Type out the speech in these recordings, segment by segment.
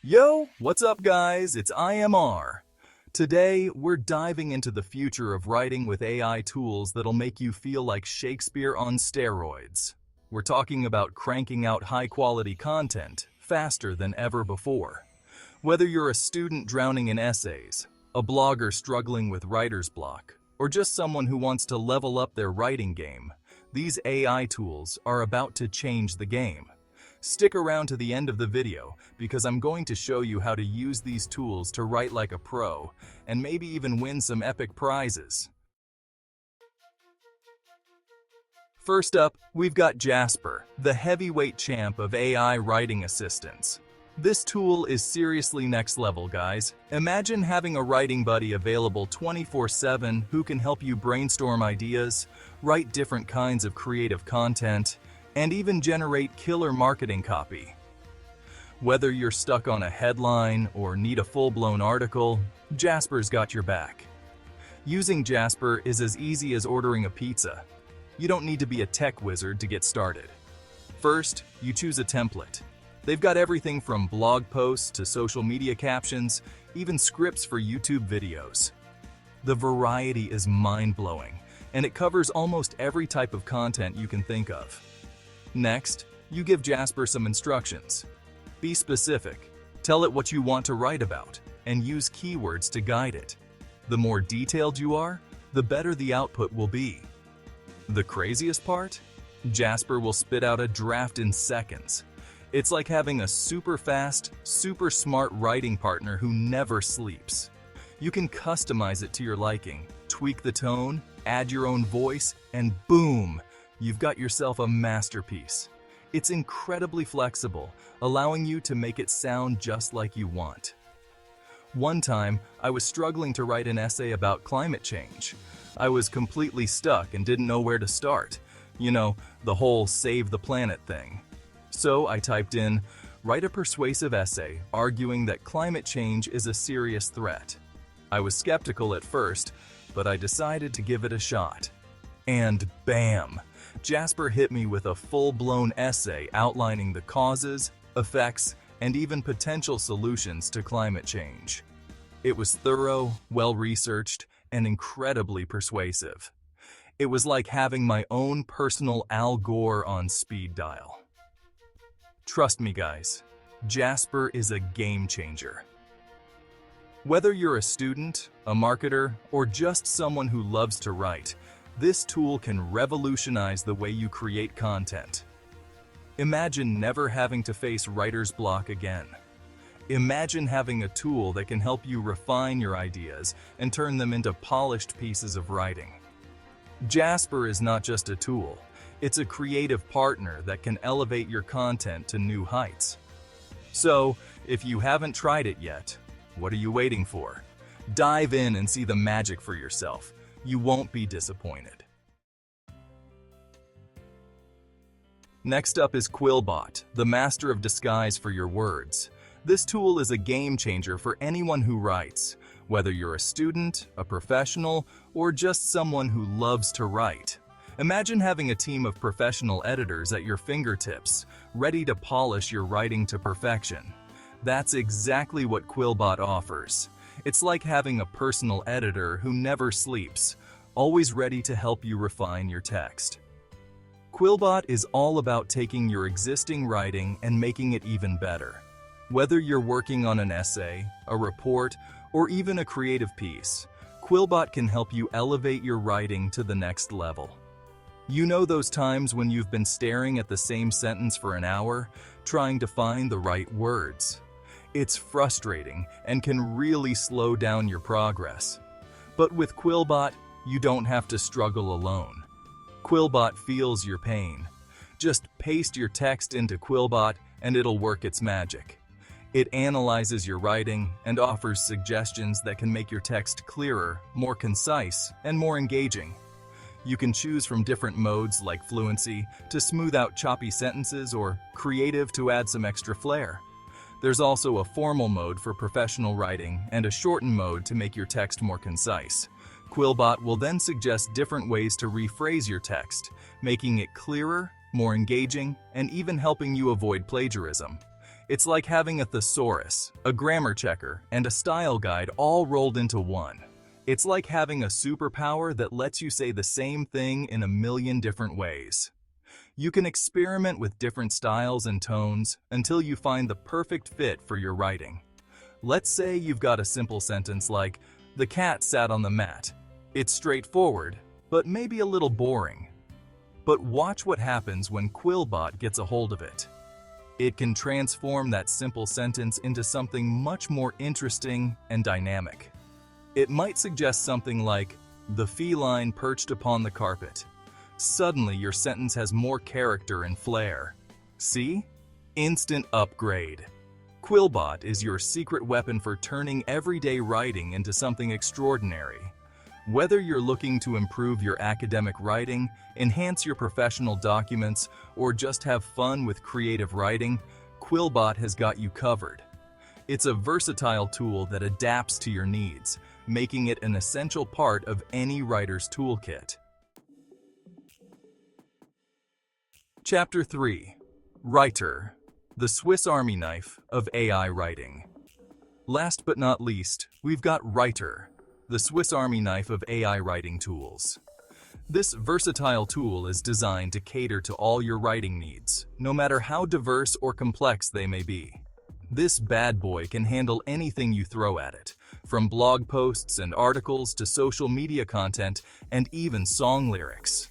Yo, what's up guys? It's IMR. Today, we're diving into the future of writing with AI tools that'll make you feel like Shakespeare on steroids. We're talking about cranking out high-quality content faster than ever before. Whether you're a student drowning in essays, a blogger struggling with writer's block, or just someone who wants to level up their writing game, these AI tools are about to change the game. Stick around to the end of the video because I'm going to show you how to use these tools to write like a pro and maybe even win some epic prizes. First up, we've got Jasper, the heavyweight champ of AI writing assistants. This tool is seriously next level, guys. Imagine having a writing buddy available 24/7 who can help you brainstorm ideas, write different kinds of creative content, and even generate killer marketing copy. Whether you're stuck on a headline or need a full-blown article, Jasper's got your back. Using Jasper is as easy as ordering a pizza. You don't need to be a tech wizard to get started. First, you choose a template. They've got everything from blog posts to social media captions, even scripts for YouTube videos. The variety is mind-blowing, and it covers almost every type of content you can think of. Next, you give Jasper some instructions. Be specific, tell it what you want to write about, and use keywords to guide it. The more detailed you are, the better the output will be. The craziest part? Jasper will spit out a draft in seconds. It's like having a super fast, super smart writing partner who never sleeps. You can customize it to your liking, tweak the tone, add your own voice, and boom! You've got yourself a masterpiece. It's incredibly flexible, allowing you to make it sound just like you want. One time, I was struggling to write an essay about climate change. I was completely stuck and didn't know where to start. You know, the whole save the planet thing. So I typed in, write a persuasive essay arguing that climate change is a serious threat. I was skeptical at first, but I decided to give it a shot. And bam! Jasper hit me with a full-blown essay outlining the causes, effects, and even potential solutions to climate change. It was thorough, well-researched, and incredibly persuasive. It was like having my own personal Al Gore on speed dial. Trust me, guys, Jasper is a game changer. Whether you're a student, a marketer, or just someone who loves to write, this tool can revolutionize the way you create content. Imagine never having to face writer's block again. Imagine having a tool that can help you refine your ideas and turn them into polished pieces of writing. Jasper is not just a tool, it's a creative partner that can elevate your content to new heights. So, if you haven't tried it yet, what are you waiting for? Dive in and see the magic for yourself. You won't be disappointed. Next up is Quillbot, the master of disguise for your words. This tool is a game changer for anyone who writes, whether you're a student, a professional, or just someone who loves to write. Imagine having a team of professional editors at your fingertips, ready to polish your writing to perfection. That's exactly what Quillbot offers. It's like having a personal editor who never sleeps, always ready to help you refine your text. Quillbot is all about taking your existing writing and making it even better. Whether you're working on an essay, a report, or even a creative piece, Quillbot can help you elevate your writing to the next level. You know those times when you've been staring at the same sentence for an hour, trying to find the right words? It's frustrating and can really slow down your progress. But with Quillbot, you don't have to struggle alone. Quillbot feels your pain. Just paste your text into Quillbot and it'll work its magic. It analyzes your writing and offers suggestions that can make your text clearer, more concise, and more engaging. You can choose from different modes like fluency to smooth out choppy sentences or creative to add some extra flair. There's also a formal mode for professional writing and a shortened mode to make your text more concise. Quillbot will then suggest different ways to rephrase your text, making it clearer, more engaging, and even helping you avoid plagiarism. It's like having a thesaurus, a grammar checker, and a style guide all rolled into one. It's like having a superpower that lets you say the same thing in a million different ways. You can experiment with different styles and tones until you find the perfect fit for your writing. Let's say you've got a simple sentence like, "The cat sat on the mat." It's straightforward, but maybe a little boring. But watch what happens when Quillbot gets a hold of it. It can transform that simple sentence into something much more interesting and dynamic. It might suggest something like, "The feline perched upon the carpet." Suddenly, your sentence has more character and flair. See? Instant upgrade. Quillbot is your secret weapon for turning everyday writing into something extraordinary. Whether you're looking to improve your academic writing, enhance your professional documents, or just have fun with creative writing, Quillbot has got you covered. It's a versatile tool that adapts to your needs, making it an essential part of any writer's toolkit. Chapter 3. Rytr, the Swiss Army knife of AI writing. Last but not least, we've got Rytr, the Swiss Army knife of AI writing tools. This versatile tool is designed to cater to all your writing needs, no matter how diverse or complex they may be. This bad boy can handle anything you throw at it, from blog posts and articles to social media content and even song lyrics.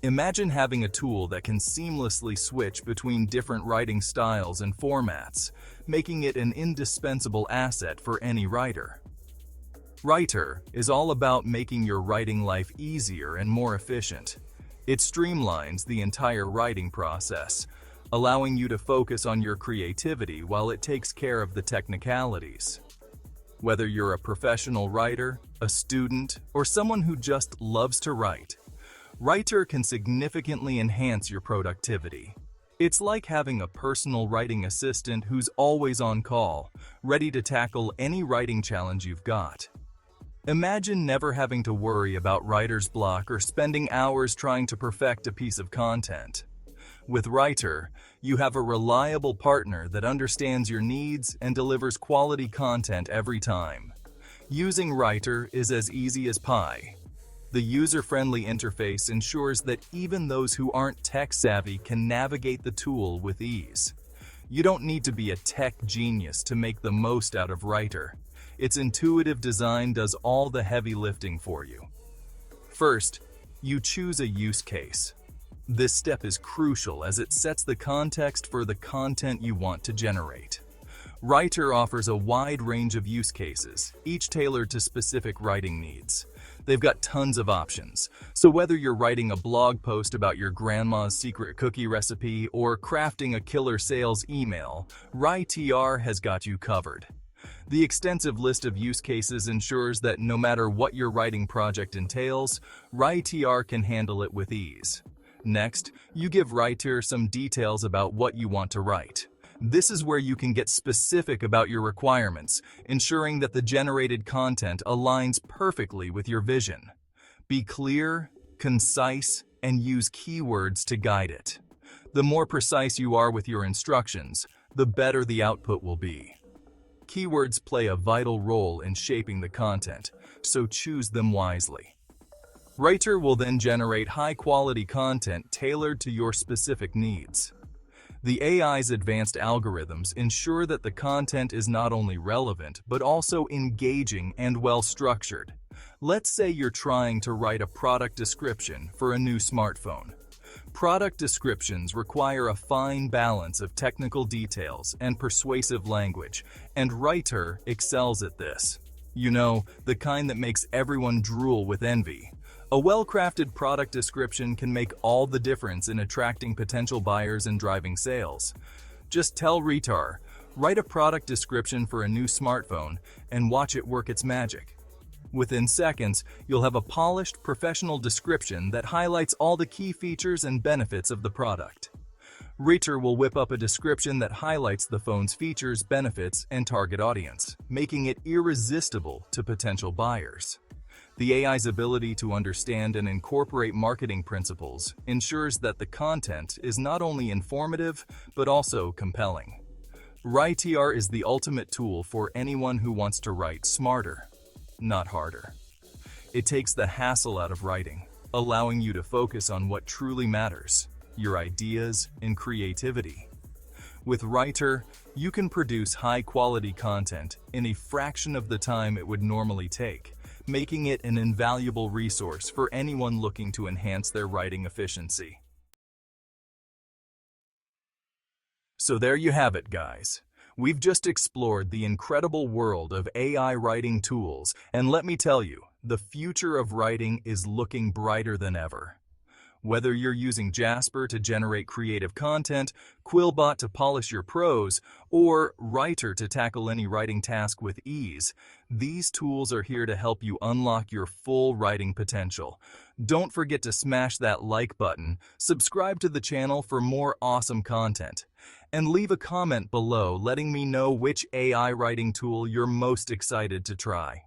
Imagine having a tool that can seamlessly switch between different writing styles and formats, making it an indispensable asset for any writer. Rytr is all about making your writing life easier and more efficient. It streamlines the entire writing process, allowing you to focus on your creativity while it takes care of the technicalities. Whether you're a professional writer, a student, or someone who just loves to write, Rytr can significantly enhance your productivity. It's like having a personal writing assistant who's always on call, ready to tackle any writing challenge you've got. Imagine never having to worry about writer's block or spending hours trying to perfect a piece of content. With Rytr, you have a reliable partner that understands your needs and delivers quality content every time. Using Rytr is as easy as pie. The user-friendly interface ensures that even those who aren't tech-savvy can navigate the tool with ease. You don't need to be a tech genius to make the most out of Rytr. Its intuitive design does all the heavy lifting for you. First, you choose a use case. This step is crucial as it sets the context for the content you want to generate. Rytr offers a wide range of use cases, each tailored to specific writing needs. They've got tons of options, so whether you're writing a blog post about your grandma's secret cookie recipe or crafting a killer sales email, Rytr has got you covered. The extensive list of use cases ensures that no matter what your writing project entails, Rytr can handle it with ease. Next, you give Rytr some details about what you want to write. This is where you can get specific about your requirements, ensuring that the generated content aligns perfectly with your vision. Be clear, concise, and use keywords to guide it. The more precise you are with your instructions, the better the output will be. Keywords play a vital role in shaping the content, so choose them wisely. Rytr will then generate high-quality content tailored to your specific needs. The AI's advanced algorithms ensure that the content is not only relevant, but also engaging and well-structured. Let's say you're trying to write a product description for a new smartphone. Product descriptions require a fine balance of technical details and persuasive language, and Rytr excels at this. You know, the kind that makes everyone drool with envy. A well-crafted product description can make all the difference in attracting potential buyers and driving sales. Just tell Rytr, write a product description for a new smartphone, and watch it work its magic. Within seconds, you'll have a polished, professional description that highlights all the key features and benefits of the product. Rytr will whip up a description that highlights the phone's features, benefits, and target audience, making it irresistible to potential buyers. The AI's ability to understand and incorporate marketing principles ensures that the content is not only informative, but also compelling. Rytr is the ultimate tool for anyone who wants to write smarter, not harder. It takes the hassle out of writing, allowing you to focus on what truly matters, your ideas and creativity. With Rytr, you can produce high-quality content in a fraction of the time it would normally take, making it an invaluable resource for anyone looking to enhance their writing efficiency. So there you have it, guys. We've just explored the incredible world of AI writing tools, and let me tell you, the future of writing is looking brighter than ever. Whether you're using Jasper to generate creative content, Quillbot to polish your prose, or Rytr to tackle any writing task with ease, these tools are here to help you unlock your full writing potential. Don't forget to smash that like button, subscribe to the channel for more awesome content, and leave a comment below letting me know which AI writing tool you're most excited to try.